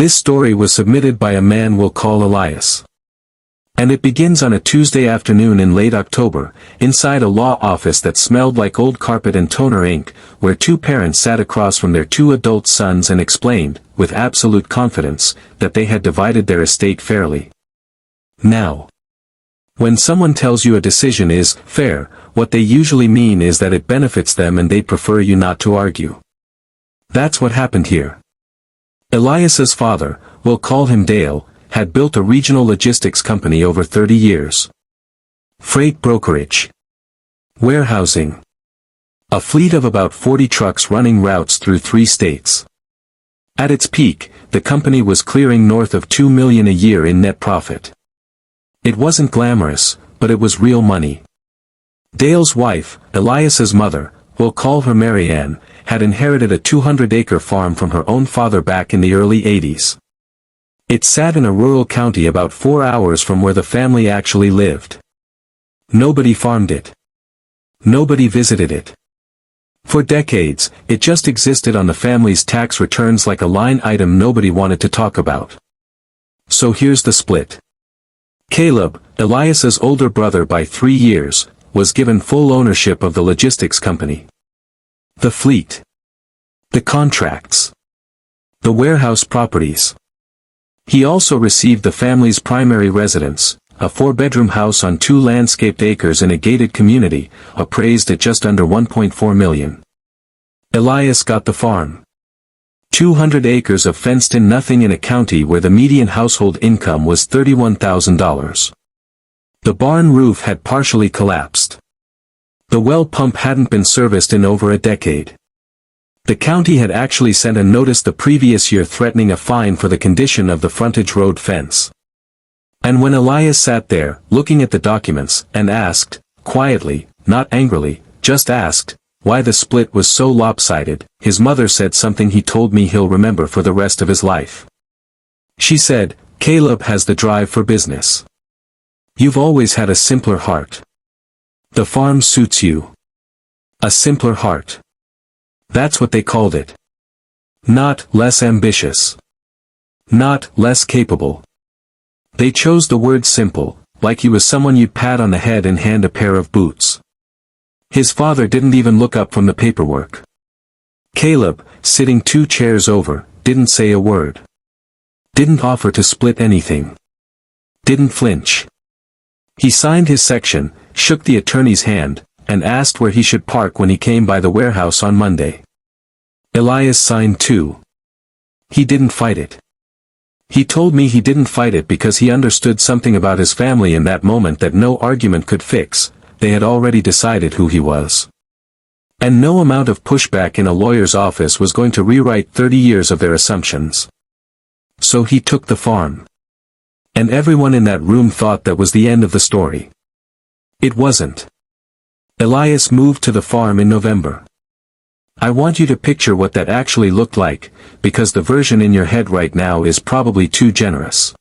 This story was submitted by a man we'll call Elias. And it begins on a Tuesday afternoon in late October, inside a law office that smelled like old carpet and toner ink, where two parents sat across from their two adult sons and explained, with absolute confidence, that they had divided their estate fairly. Now, when someone tells you a decision is fair, what they usually mean is that it benefits them and they prefer you not to argue. That's what happened here. Elias's father, we'll call him Dale, had built a regional logistics company over 30 years. Freight brokerage. Warehousing. A fleet of about 40 trucks running routes through 3 states. At its peak, the company was clearing north of $2 million a year in net profit. It wasn't glamorous, but it was real money. Dale's wife, Elias's mother, we'll call her Mary Ann, had inherited a 200-acre farm from her own father back in the early 80s. It sat in a rural county about 4 hours from where the family actually lived. Nobody farmed it. Nobody visited it. For decades, it just existed on the family's tax returns like a line item nobody wanted to talk about. So here's the split. Caleb, Elias's older brother by 3 years, was given full ownership of the logistics company. The fleet. The contracts. The warehouse properties. He also received the family's primary residence, a 4-bedroom house on 2 landscaped acres in a gated community, appraised at just under $1.4 million. Elias got the farm. 200 acres of fenced-in nothing in a county where the median household income was $31,000. The barn roof had partially collapsed. The well pump hadn't been serviced in over a decade. The county had actually sent a notice the previous year threatening a fine for the condition of the frontage road fence. And when Elias sat there, looking at the documents, and asked, quietly, not angrily, just asked, why the split was so lopsided, his mother said something he told me he'll remember for the rest of his life. She said, "Caleb has the drive for business. You've always had a simpler heart. The farm suits you. A simpler heart." That's what they called it. Not less ambitious. Not less capable. They chose the word simple, like he was someone you'd pat on the head and hand a pair of boots. His father didn't even look up from the paperwork. Caleb, sitting 2 chairs over, didn't say a word. Didn't offer to split anything. Didn't flinch. He signed his section, shook the attorney's hand, and asked where he should park when he came by the warehouse on Monday. Elias signed too. He didn't fight it. He told me he didn't fight it because he understood something about his family in that moment that no argument could fix. They had already decided who he was. And no amount of pushback in a lawyer's office was going to rewrite 30 years of their assumptions. So he took the farm. And everyone in that room thought that was the end of the story. It wasn't. Elias moved to the farm in November. I want you to picture what that actually looked like, because the version in your head right now is probably too generous.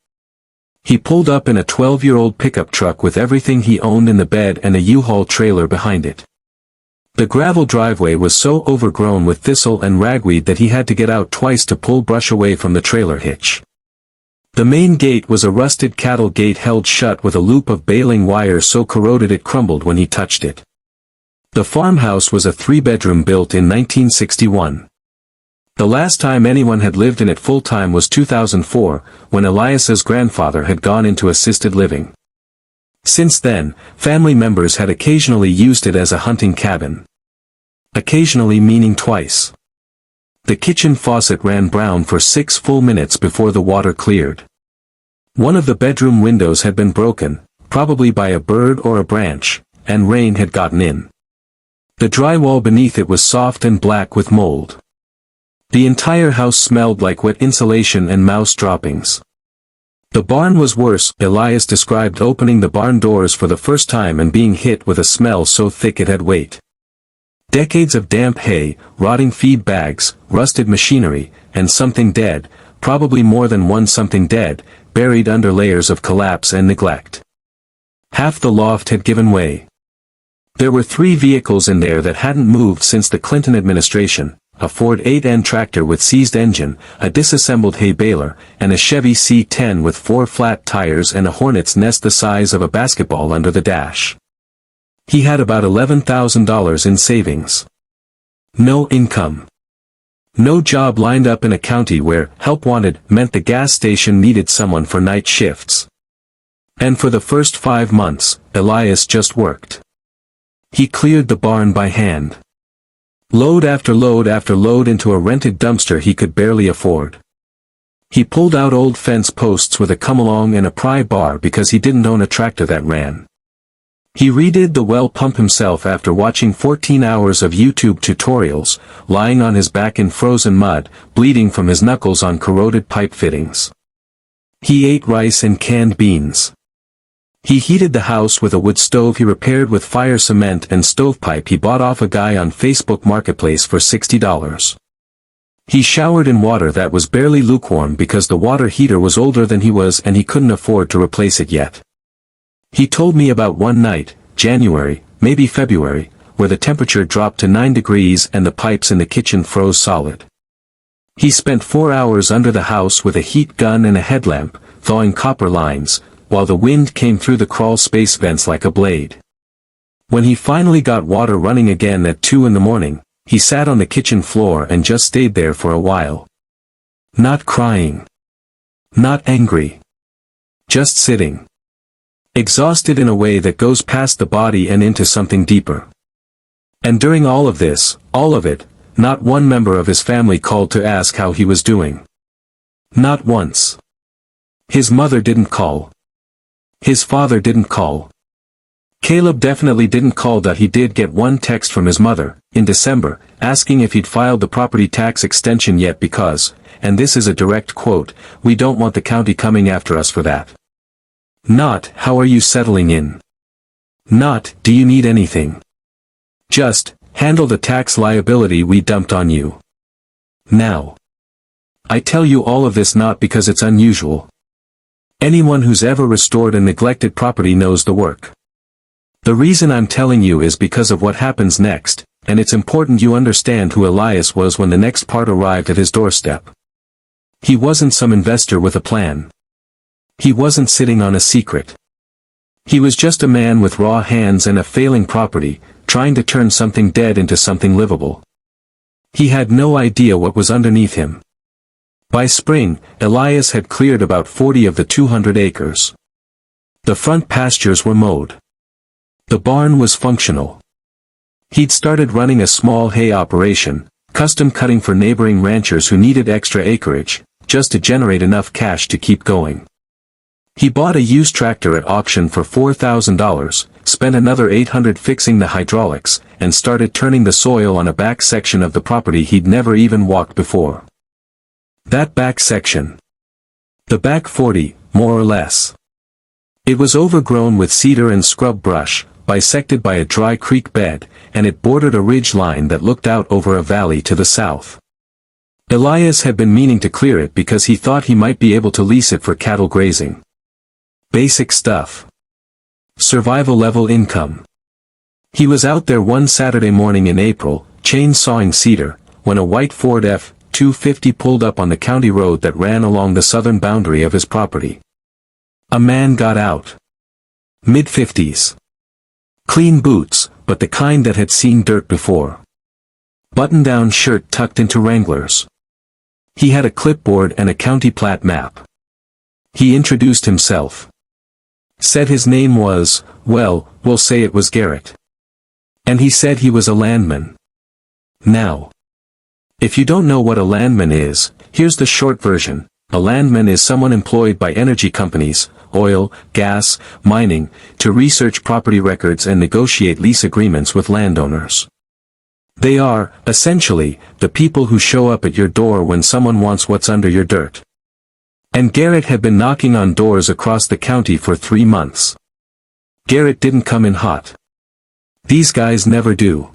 He pulled up in a 12-year-old pickup truck with everything he owned in the bed and a U-Haul trailer behind it. The gravel driveway was so overgrown with thistle and ragweed that he had to get out twice to pull brush away from the trailer hitch. The main gate was a rusted cattle gate held shut with a loop of baling wire so corroded it crumbled when he touched it. The farmhouse was a 3-bedroom built in 1961. The last time anyone had lived in it full-time was 2004, when Elias's grandfather had gone into assisted living. Since then, family members had occasionally used it as a hunting cabin. Occasionally meaning twice. The kitchen faucet ran brown for 6 full minutes before the water cleared. One of the bedroom windows had been broken, probably by a bird or a branch, and rain had gotten in. The drywall beneath it was soft and black with mold. The entire house smelled like wet insulation and mouse droppings. The barn was worse. Elias described opening the barn doors for the first time and being hit with a smell so thick it had weight. Decades of damp hay, rotting feed bags, rusted machinery, and something dead, probably more than one something dead, buried under layers of collapse and neglect. Half the loft had given way. There were 3 vehicles in there that hadn't moved since the Clinton administration, a Ford 8N tractor with seized engine, a disassembled hay baler, and a Chevy C10 with 4 flat tires and a hornet's nest the size of a basketball under the dash. He had about $11,000 in savings. No income. No job lined up in a county where help wanted meant the gas station needed someone for night shifts. And for the first 5 months, Elias just worked. He cleared the barn by hand. Load after load after load into a rented dumpster he could barely afford. He pulled out old fence posts with a come-along and a pry bar because he didn't own a tractor that ran. He redid the well pump himself after watching 14 hours of YouTube tutorials, lying on his back in frozen mud, bleeding from his knuckles on corroded pipe fittings. He ate rice and canned beans. He heated the house with a wood stove he repaired with fire cement and stovepipe he bought off a guy on Facebook Marketplace for $60. He showered in water that was barely lukewarm because the water heater was older than he was and he couldn't afford to replace it yet. He told me about one night, January, maybe February, where the temperature dropped to 9 degrees and the pipes in the kitchen froze solid. He spent 4 hours under the house with a heat gun and a headlamp, thawing copper lines, while the wind came through the crawl space vents like a blade. When he finally got water running again at 2 in the morning, he sat on the kitchen floor and just stayed there for a while. Not crying. Not angry. Just sitting. Exhausted in a way that goes past the body and into something deeper. And during all of this, all of it, not one member of his family called to ask how he was doing. Not once. His mother didn't call. His father didn't call. Caleb definitely didn't call, but he did get one text from his mother, in December, asking if he'd filed the property tax extension yet because, and this is a direct quote, "We don't want the county coming after us for that." Not, "How are you settling in?" Not, "Do you need anything?" Just, "Handle the tax liability we dumped on you." Now. I tell you all of this not because it's unusual. Anyone who's ever restored a neglected property knows the work. The reason I'm telling you is because of what happens next, and it's important you understand who Elias was when the next part arrived at his doorstep. He wasn't some investor with a plan. He wasn't sitting on a secret. He was just a man with raw hands and a failing property, trying to turn something dead into something livable. He had no idea what was underneath him. By spring, Elias had cleared about 40 of the 200 acres. The front pastures were mowed. The barn was functional. He'd started running a small hay operation, custom cutting for neighboring ranchers who needed extra acreage, just to generate enough cash to keep going. He bought a used tractor at auction for $4,000, spent another $800 fixing the hydraulics, and started turning the soil on a back section of the property he'd never even walked before. That back section. The back 40, more or less. It was overgrown with cedar and scrub brush, bisected by a dry creek bed, and it bordered a ridge line that looked out over a valley to the south. Elias had been meaning to clear it because he thought he might be able to lease it for cattle grazing. Basic stuff. Survival-level income. He was out there one Saturday morning in April, chain-sawing cedar, when a white Ford F-250 pulled up on the county road that ran along the southern boundary of his property. A man got out. Mid-50s. Clean boots, but the kind that had seen dirt before. Button-down shirt tucked into Wranglers. He had a clipboard and a county plat map. He introduced himself. Said his name was, well, we'll say it was Garrett. And he said he was a landman. Now. If you don't know what a landman is, here's the short version. A landman is someone employed by energy companies, oil, gas, mining, to research property records and negotiate lease agreements with landowners. They are, essentially, the people who show up at your door when someone wants what's under your dirt. And Garrett had been knocking on doors across the county for 3 months. Garrett didn't come in hot. These guys never do.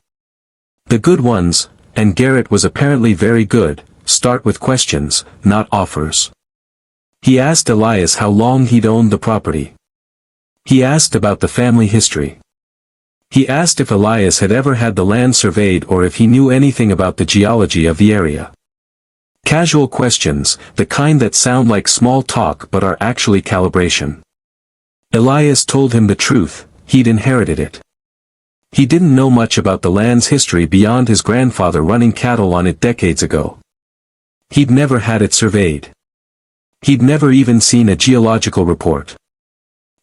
The good ones, and Garrett was apparently very good, start with questions, not offers. He asked Elias how long he'd owned the property. He asked about the family history. He asked if Elias had ever had the land surveyed or if he knew anything about the geology of the area. Casual questions, the kind that sound like small talk but are actually calibration. Elias told him the truth, he'd inherited it. He didn't know much about the land's history beyond his grandfather running cattle on it decades ago. He'd never had it surveyed. He'd never even seen a geological report.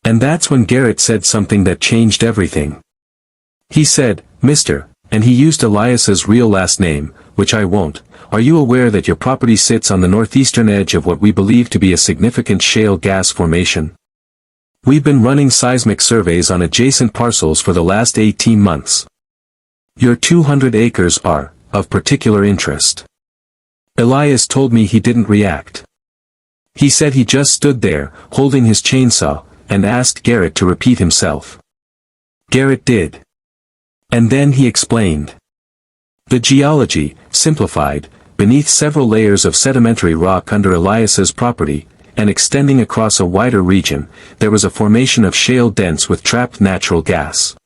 And that's when Garrett said something that changed everything. He said, "Mr." and he used Elias's real last name, which I won't. "Are you aware that your property sits on the northeastern edge of what we believe to be a significant shale gas formation? We've been running seismic surveys on adjacent parcels for the last 18 months. Your 200 acres are of particular interest." Elias told me he didn't react. He said he just stood there, holding his chainsaw, and asked Garrett to repeat himself. Garrett did. And then he explained. The geology, simplified, beneath several layers of sedimentary rock under Elias's property, and extending across a wider region, there was a formation of shale dense with trapped natural gas.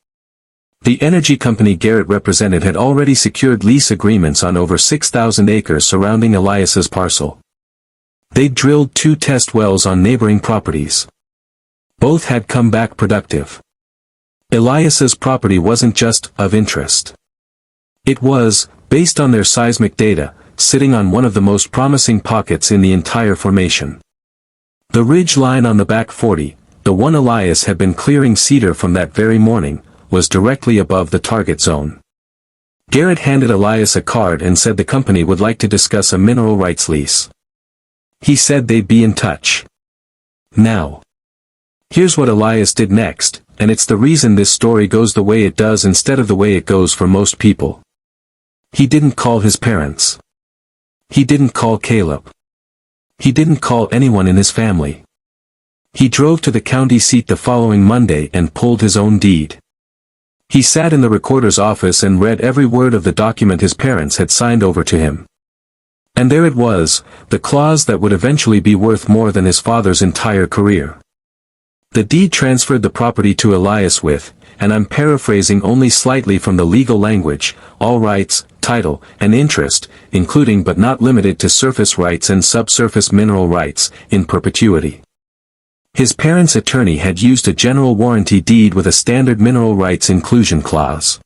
The energy company Garrett represented had already secured lease agreements on over 6,000 acres surrounding Elias's parcel. They'd drilled 2 test wells on neighboring properties. Both had come back productive. Elias's property wasn't just of interest. It was, based on their seismic data, sitting on one of the most promising pockets in the entire formation. The ridge line on the back 40, the one Elias had been clearing cedar from that very morning, was directly above the target zone. Garrett handed Elias a card and said the company would like to discuss a mineral rights lease. He said they'd be in touch. Now. Here's what Elias did next, and it's the reason this story goes the way it does instead of the way it goes for most people. He didn't call his parents. He didn't call Caleb. He didn't call anyone in his family. He drove to the county seat the following Monday and pulled his own deed. He sat in the recorder's office and read every word of the document his parents had signed over to him. And there it was, the clause that would eventually be worth more than his father's entire career. The deed transferred the property to Elias with, and I'm paraphrasing only slightly from the legal language, all rights, title, and interest, including but not limited to surface rights and subsurface mineral rights, in perpetuity. His parents' attorney had used a general warranty deed with a standard mineral rights inclusion clause.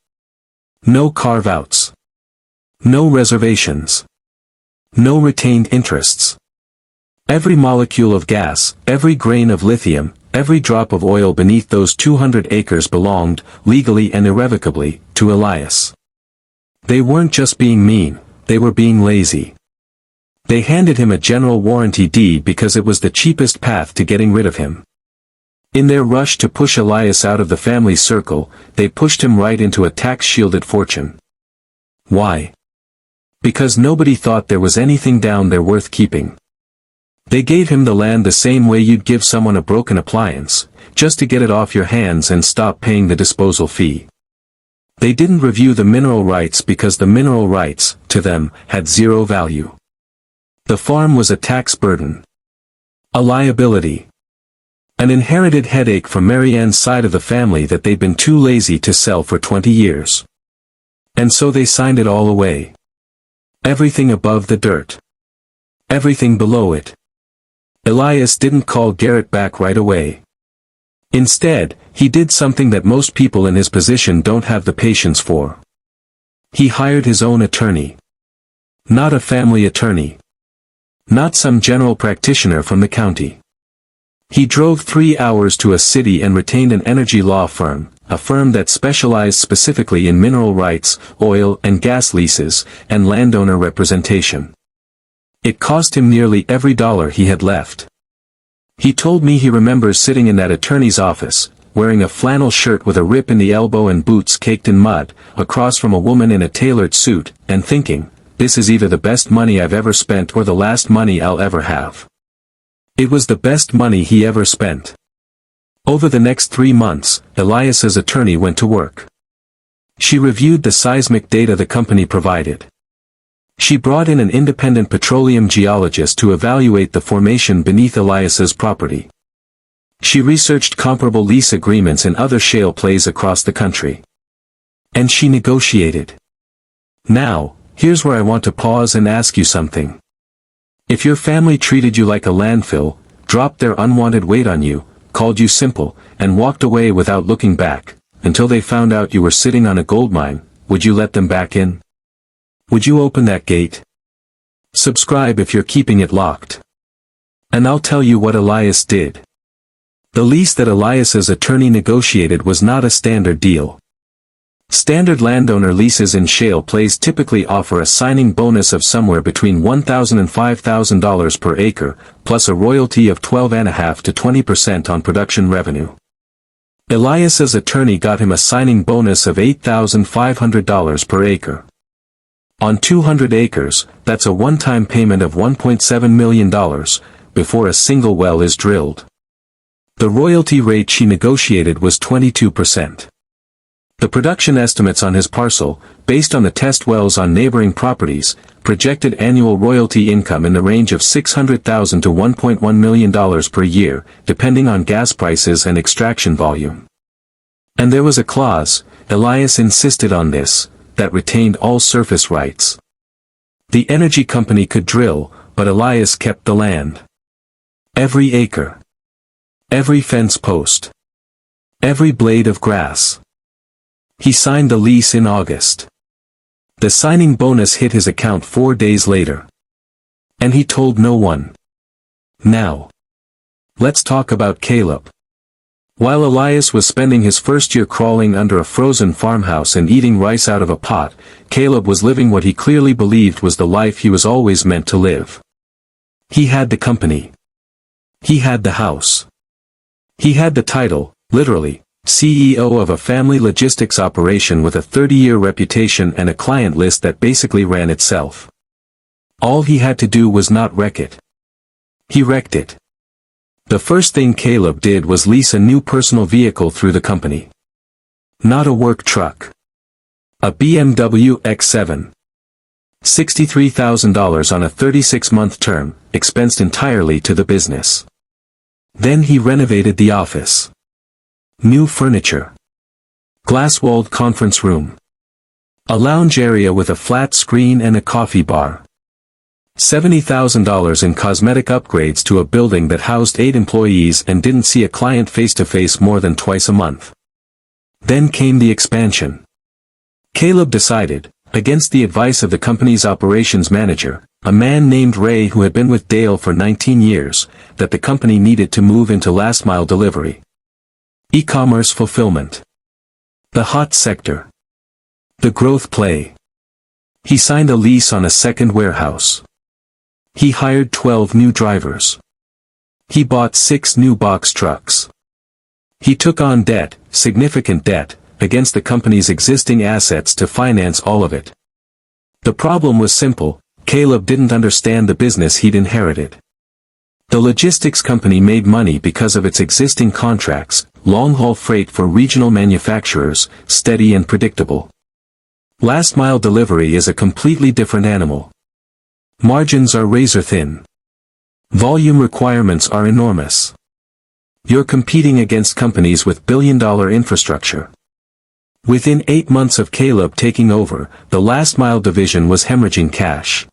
No carve-outs. No reservations. No retained interests. Every molecule of gas, every grain of lithium, every drop of oil beneath those 200 acres belonged, legally and irrevocably, to Elias. They weren't just being mean, they were being lazy. They handed him a general warranty deed because it was the cheapest path to getting rid of him. In their rush to push Elias out of the family circle, they pushed him right into a tax-shielded fortune. Why? Because nobody thought there was anything down there worth keeping. They gave him the land the same way you'd give someone a broken appliance, just to get it off your hands and stop paying the disposal fee. They didn't review the mineral rights because the mineral rights, to them, had zero value. The farm was a tax burden. A liability. An inherited headache from Marianne's side of the family that they'd been too lazy to sell for 20 years. And so they signed it all away. Everything above the dirt. Everything below it. Elias didn't call Garrett back right away. Instead, he did something that most people in his position don't have the patience for. He hired his own attorney. Not a family attorney. Not some general practitioner from the county. He drove 3 hours to a city and retained an energy law firm, a firm that specialized specifically in mineral rights, oil and gas leases, and landowner representation. It cost him nearly every dollar he had left. He told me he remembers sitting in that attorney's office, wearing a flannel shirt with a rip in the elbow and boots caked in mud, across from a woman in a tailored suit, and thinking, this is either the best money I've ever spent or the last money I'll ever have. It was the best money he ever spent. Over the next 3 months, Elias's attorney went to work. She reviewed the seismic data the company provided. She brought in an independent petroleum geologist to evaluate the formation beneath Elias's property. She researched comparable lease agreements in other shale plays across the country. And she negotiated. Now, here's where I want to pause and ask you something. If your family treated you like a landfill, dropped their unwanted weight on you, called you simple, and walked away without looking back, until they found out you were sitting on a goldmine, would you let them back in? Would you open that gate? Subscribe if you're keeping it locked. And I'll tell you what Elias did. The lease that Elias's attorney negotiated was not a standard deal. Standard landowner leases in shale plays typically offer a signing bonus of somewhere between $1,000 and $5,000 per acre, plus a royalty of 12.5% to 20% on production revenue. Elias's attorney got him a signing bonus of $8,500 per acre. On 200 acres, that's a one-time payment of $1.7 million, before a single well is drilled. The royalty rate she negotiated was 22%. The production estimates on his parcel, based on the test wells on neighboring properties, projected annual royalty income in the range of $600,000 to $1.1 million per year, depending on gas prices and extraction volume. And there was a clause, Elias insisted on this, that retained all surface rights. The energy company could drill, but Elias kept the land. Every acre. Every fence post. Every blade of grass. He signed the lease in August. The signing bonus hit his account 4 days later. And he told no one. Now, let's talk about Caleb. While Elias was spending his first year crawling under a frozen farmhouse and eating rice out of a pot, Caleb was living what he clearly believed was the life he was always meant to live. He had the company. He had the house. He had the title, literally, CEO of a family logistics operation with a 30-year reputation and a client list that basically ran itself. All he had to do was not wreck it. He wrecked it. The first thing Caleb did was lease a new personal vehicle through the company. Not a work truck. A BMW X7. $63,000 on a 36-month term, expensed entirely to the business. Then he renovated the office. New furniture. Glass-walled conference room. A lounge area with a flat screen and a coffee bar. $70,000 in cosmetic upgrades to a building that housed 8 employees and didn't see a client face-to-face more than twice a month. Then came the expansion. Caleb decided, against the advice of the company's operations manager, a man named Ray who had been with Dale for 19 years, that the company needed to move into last-mile delivery. E-commerce fulfillment. The hot sector. The growth play. He signed a lease on a second warehouse. He hired 12 new drivers. He bought 6 new box trucks. He took on debt, significant debt, against the company's existing assets to finance all of it. The problem was simple, Caleb didn't understand the business he'd inherited. The logistics company made money because of its existing contracts, long-haul freight for regional manufacturers, steady and predictable. Last-mile delivery is a completely different animal. Margins are razor-thin. Volume requirements are enormous. You're competing against companies with billion-dollar infrastructure. Within 8 months of Caleb taking over, the last-mile division was hemorrhaging cash.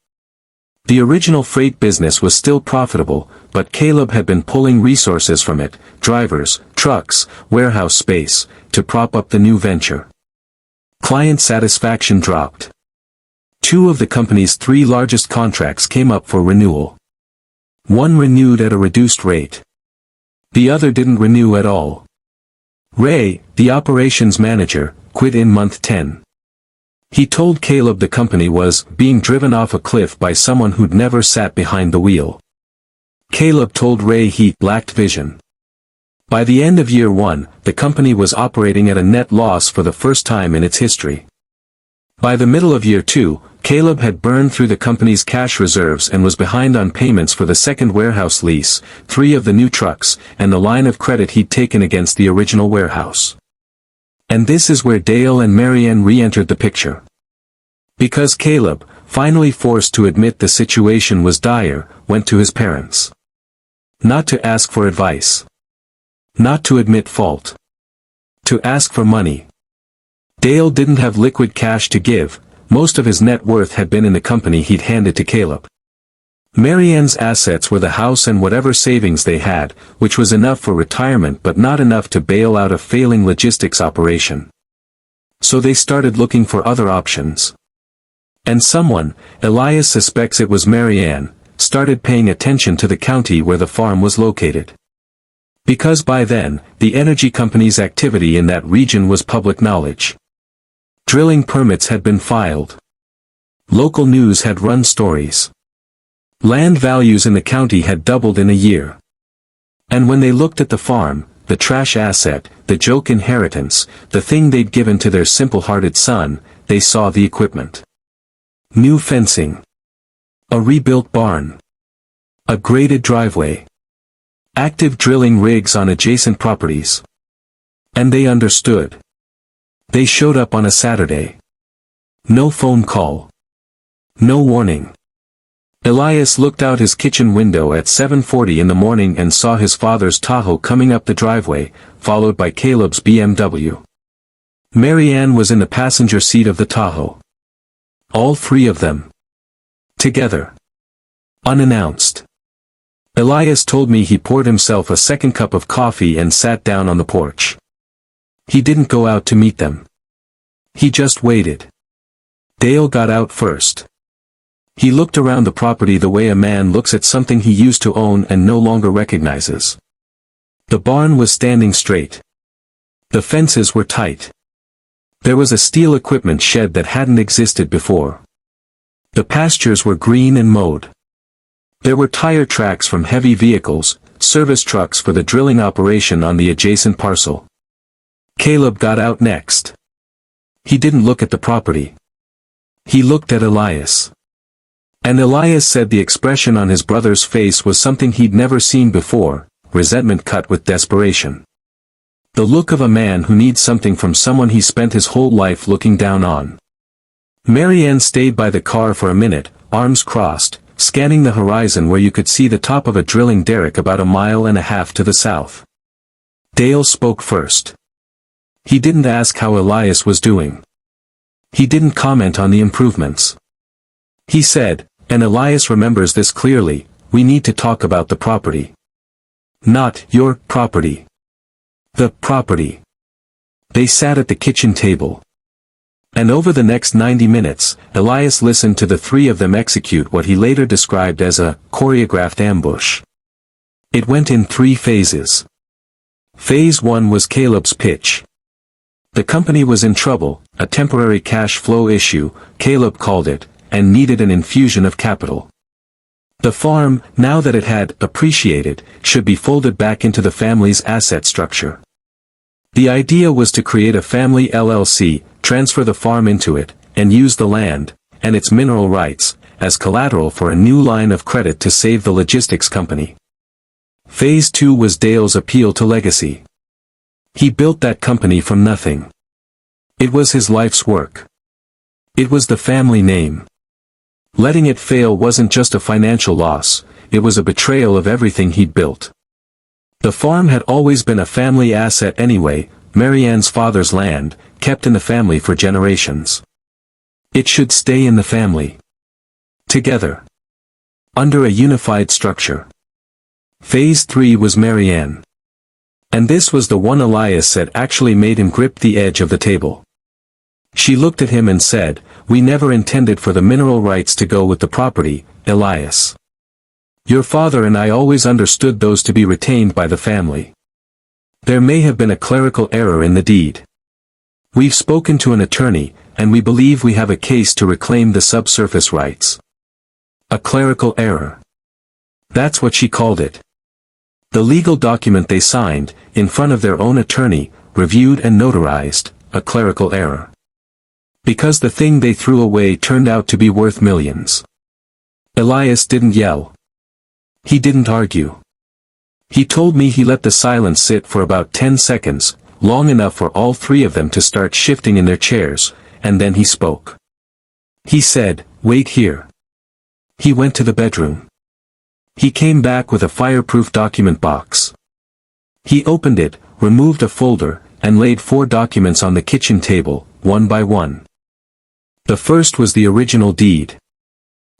The original freight business was still profitable, but Caleb had been pulling resources from it, drivers, trucks, warehouse space, to prop up the new venture. Client satisfaction dropped. 2 of the company's 3 largest contracts came up for renewal. One renewed at a reduced rate. The other didn't renew at all. Ray, the operations manager, quit in month 10. He told Caleb the company was being driven off a cliff by someone who'd never sat behind the wheel. Caleb told Ray he lacked vision. By the end of year 1, the company was operating at a net loss for the first time in its history. By the middle of year 2, Caleb had burned through the company's cash reserves and was behind on payments for the second warehouse lease, 3 of the new trucks, and the line of credit he'd taken against the original warehouse. And this is where Dale and Marianne re-entered the picture. Because Caleb, finally forced to admit the situation was dire, went to his parents. Not to ask for advice. Not to admit fault. To ask for money. Dale didn't have liquid cash to give, most of his net worth had been in the company he'd handed to Caleb. Marianne's assets were the house and whatever savings they had, which was enough for retirement but not enough to bail out a failing logistics operation. So they started looking for other options. And someone, Elias suspects it was Marianne, started paying attention to the county where the farm was located. Because by then, the energy company's activity in that region was public knowledge. Drilling permits had been filed. Local news had run stories. Land values in the county had doubled in a year. And when they looked at the farm, the trash asset, the joke inheritance, the thing they'd given to their simple-hearted son, they saw the equipment. New fencing. A rebuilt barn. A graded driveway. Active drilling rigs on adjacent properties. And they understood. They showed up on a Saturday. No phone call. No warning. Elias looked out his kitchen window at 7:40 in the morning and saw his father's Tahoe coming up the driveway, followed by Caleb's BMW. Marianne was in the passenger seat of the Tahoe. All three of them. Together. Unannounced. Elias told me he poured himself a second cup of coffee and sat down on the porch. He didn't go out to meet them. He just waited. Dale got out first. He looked around the property the way a man looks at something he used to own and no longer recognizes. The barn was standing straight. The fences were tight. There was a steel equipment shed that hadn't existed before. The pastures were green and mowed. There were tire tracks from heavy vehicles, service trucks for the drilling operation on the adjacent parcel. Caleb got out next. He didn't look at the property. He looked at Elias. And Elias said the expression on his brother's face was something he'd never seen before, resentment cut with desperation. The look of a man who needs something from someone he spent his whole life looking down on. Marianne stayed by the car for a minute, arms crossed, scanning the horizon where you could see the top of a drilling derrick about 1.5 miles to the south. Dale spoke first. He didn't ask how Elias was doing. He didn't comment on the improvements. He said, and Elias remembers this clearly, we need to talk about the property. Not your property. The property. They sat at the kitchen table. And over the next 90 minutes, Elias listened to the three of them execute what he later described as a choreographed ambush. It went in 3 phases. Phase 1 was Caleb's pitch. The company was in trouble, a temporary cash flow issue, Caleb called it, and needed an infusion of capital. The farm, now that it had appreciated, should be folded back into the family's asset structure. The idea was to create a family LLC, transfer the farm into it, and use the land, and its mineral rights, as collateral for a new line of credit to save the logistics company. Phase 2 was Dale's appeal to legacy. He built that company from nothing. It was his life's work. It was the family name. Letting it fail wasn't just a financial loss, it was a betrayal of everything he'd built. The farm had always been a family asset anyway, Marianne's father's land, kept in the family for generations. It should stay in the family. Together. Under a unified structure. Phase 3 was Marianne. And this was the one Elias said actually made him grip the edge of the table. She looked at him and said, we never intended for the mineral rights to go with the property, Elias. Your father and I always understood those to be retained by the family. There may have been a clerical error in the deed. We've spoken to an attorney, and we believe we have a case to reclaim the subsurface rights. A clerical error. That's what she called it. The legal document they signed, in front of their own attorney, reviewed and notarized, a clerical error. Because the thing they threw away turned out to be worth millions. Elias didn't yell. He didn't argue. He told me he let the silence sit for about 10 seconds, long enough for all 3 of them to start shifting in their chairs, and then he spoke. He said, wait here. He went to the bedroom. He came back with a fireproof document box. He opened it, removed a folder, and laid 4 documents on the kitchen table, one by one. The first was the original deed.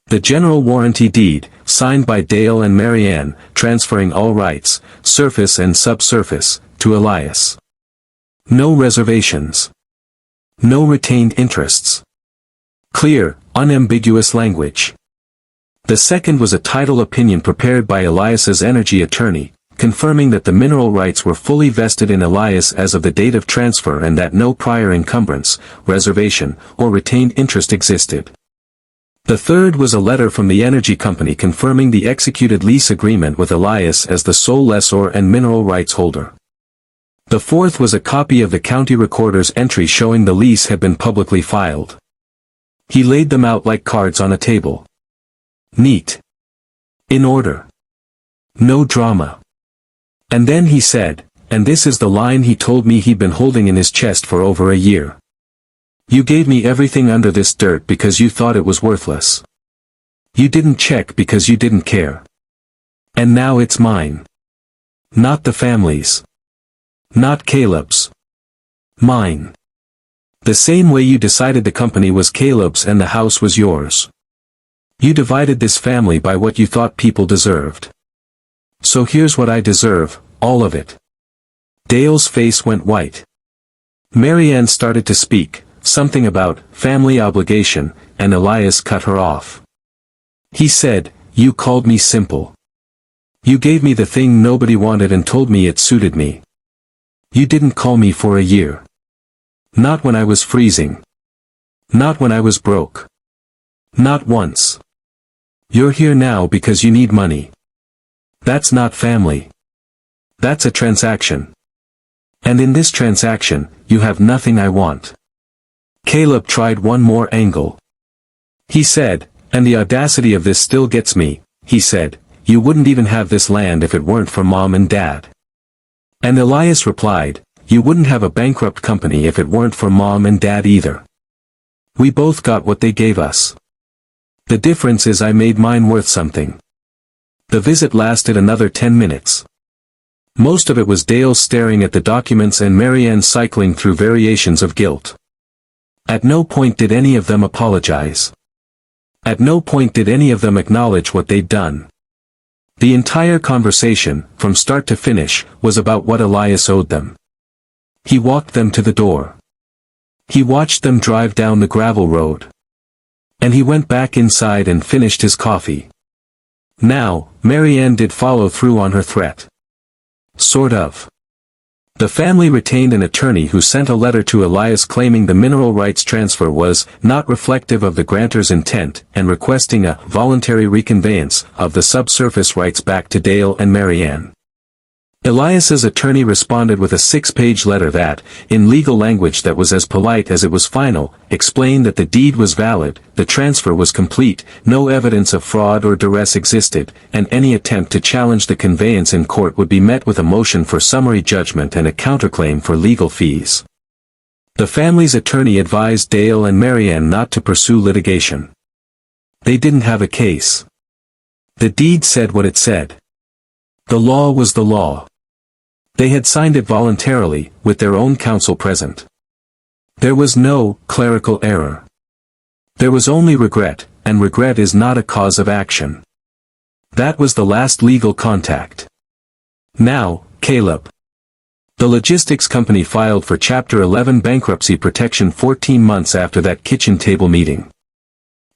The general warranty deed, signed by Dale and Marianne, transferring all rights, surface and subsurface, to Elias. No reservations. No retained interests. Clear, unambiguous language. The second was a title opinion prepared by Elias's energy attorney, confirming that the mineral rights were fully vested in Elias as of the date of transfer and that no prior encumbrance, reservation, or retained interest existed. The third was a letter from the energy company confirming the executed lease agreement with Elias as the sole lessor and mineral rights holder. The fourth was a copy of the county recorder's entry showing the lease had been publicly filed. He laid them out like cards on a table. Neat. In order. No drama. And then he said, and this is the line he told me he'd been holding in his chest for over a year. You gave me everything under this dirt because you thought it was worthless. You didn't check because you didn't care. And now it's mine. Not the family's. Not Caleb's. Mine. The same way you decided the company was Caleb's and the house was yours. You divided this family by what you thought people deserved. So here's what I deserve, all of it. Dale's face went white. Marianne started to speak, something about family obligation, and Elias cut her off. He said, "You called me simple. You gave me the thing nobody wanted and told me it suited me. You didn't call me for a year. Not when I was freezing. Not when I was broke. Not once. You're here now because you need money. That's not family. That's a transaction. And in this transaction, you have nothing I want." Caleb tried one more angle. He said, and the audacity of this still gets me, he said, "You wouldn't even have this land if it weren't for Mom and Dad." And Elias replied, "You wouldn't have a bankrupt company if it weren't for Mom and Dad either. We both got what they gave us. The difference is I made mine worth something." The visit lasted another 10 minutes. Most of it was Dale staring at the documents and Marianne cycling through variations of guilt. At no point did any of them apologize. At no point did any of them acknowledge what they'd done. The entire conversation, from start to finish, was about what Elias owed them. He walked them to the door. He watched them drive down the gravel road. And he went back inside and finished his coffee. Now, Marianne did follow through on her threat. Sort of. The family retained an attorney who sent a letter to Elias claiming the mineral rights transfer was not reflective of the grantor's intent and requesting a voluntary reconveyance of the subsurface rights back to Dale and Marianne. Elias's attorney responded with a 6-page letter that, in legal language that was as polite as it was final, explained that the deed was valid, the transfer was complete, no evidence of fraud or duress existed, and any attempt to challenge the conveyance in court would be met with a motion for summary judgment and a counterclaim for legal fees. The family's attorney advised Dale and Marianne not to pursue litigation. They didn't have a case. The deed said what it said. The law was the law. They had signed it voluntarily, with their own counsel present. There was no clerical error. There was only regret, and regret is not a cause of action. That was the last legal contact. Now, Caleb. The logistics company filed for Chapter 11 bankruptcy protection 14 months after that kitchen table meeting.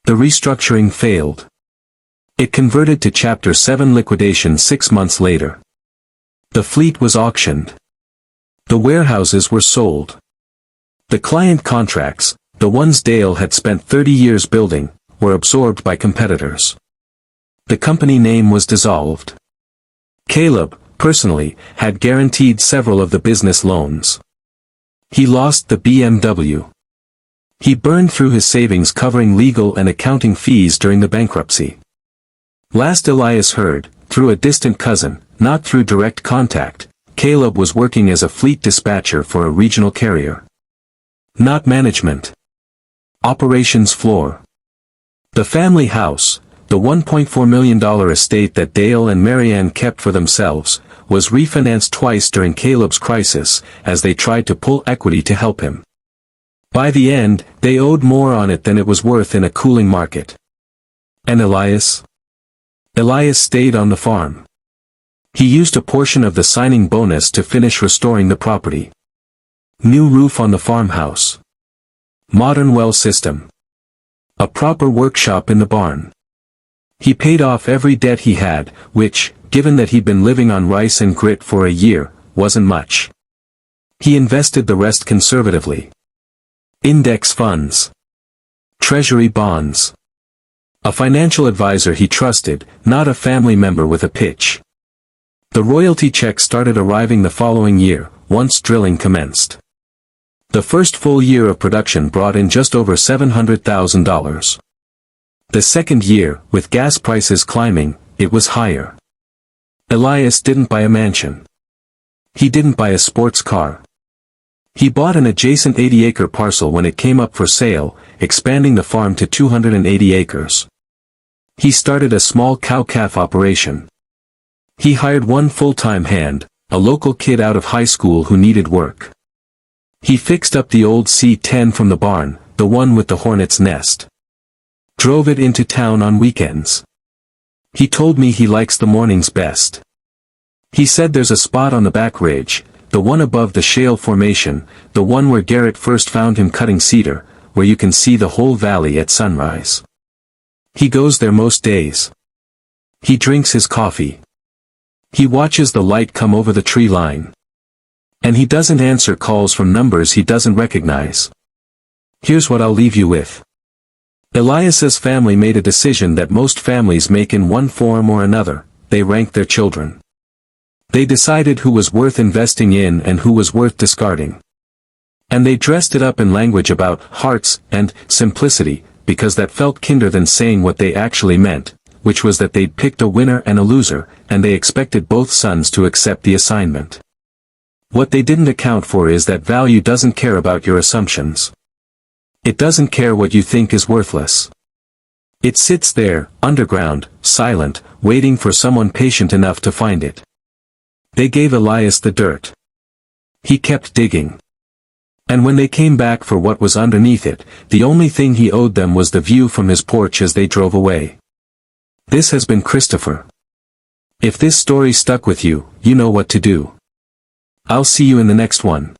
The restructuring failed. It converted to Chapter 7 liquidation 6 months later. The fleet was auctioned. The warehouses were sold. The client contracts, the ones Dale had spent 30 years building, were absorbed by competitors. The company name was dissolved. Caleb, personally, had guaranteed several of the business loans. He lost the BMW. He burned through his savings covering legal and accounting fees during the bankruptcy. Last Elias heard, through a distant cousin, not through direct contact, Caleb was working as a fleet dispatcher for a regional carrier. Not management. Operations floor. The family house, the $1.4 million estate that Dale and Marianne kept for themselves, was refinanced twice during Caleb's crisis, as they tried to pull equity to help him. By the end, they owed more on it than it was worth in a cooling market. And Elias? Elias stayed on the farm. He used a portion of the signing bonus to finish restoring the property. New roof on the farmhouse. Modern well system. A proper workshop in the barn. He paid off every debt he had, which, given that he'd been living on rice and grit for a year, wasn't much. He invested the rest conservatively. Index funds. Treasury bonds. A financial advisor he trusted, not a family member with a pitch. The royalty checks started arriving the following year, once drilling commenced. The first full year of production brought in just over $700,000. The second year, with gas prices climbing, it was higher. Elias didn't buy a mansion. He didn't buy a sports car. He bought an adjacent 80-acre parcel when it came up for sale, expanding the farm to 280 acres. He started a small cow-calf operation. He hired one full-time hand, a local kid out of high school who needed work. He fixed up the old C10 from the barn, the one with the hornet's nest. Drove it into town on weekends. He told me he likes the mornings best. He said there's a spot on the back ridge, the one above the Shale Formation, the one where Garrett first found him cutting cedar, where you can see the whole valley at sunrise. He goes there most days. He drinks his coffee. He watches the light come over the tree line. And he doesn't answer calls from numbers he doesn't recognize. Here's what I'll leave you with. Elias's family made a decision that most families make in one form or another: they ranked their children. They decided who was worth investing in and who was worth discarding. And they dressed it up in language about hearts and simplicity, because that felt kinder than saying what they actually meant, which was that they'd picked a winner and a loser, and they expected both sons to accept the assignment. What they didn't account for is that value doesn't care about your assumptions. It doesn't care what you think is worthless. It sits there, underground, silent, waiting for someone patient enough to find it. They gave Elias the dirt. He kept digging. And when they came back for what was underneath it, the only thing he owed them was the view from his porch as they drove away. This has been Christopher. If this story stuck with you, you know what to do. I'll see you in the next one.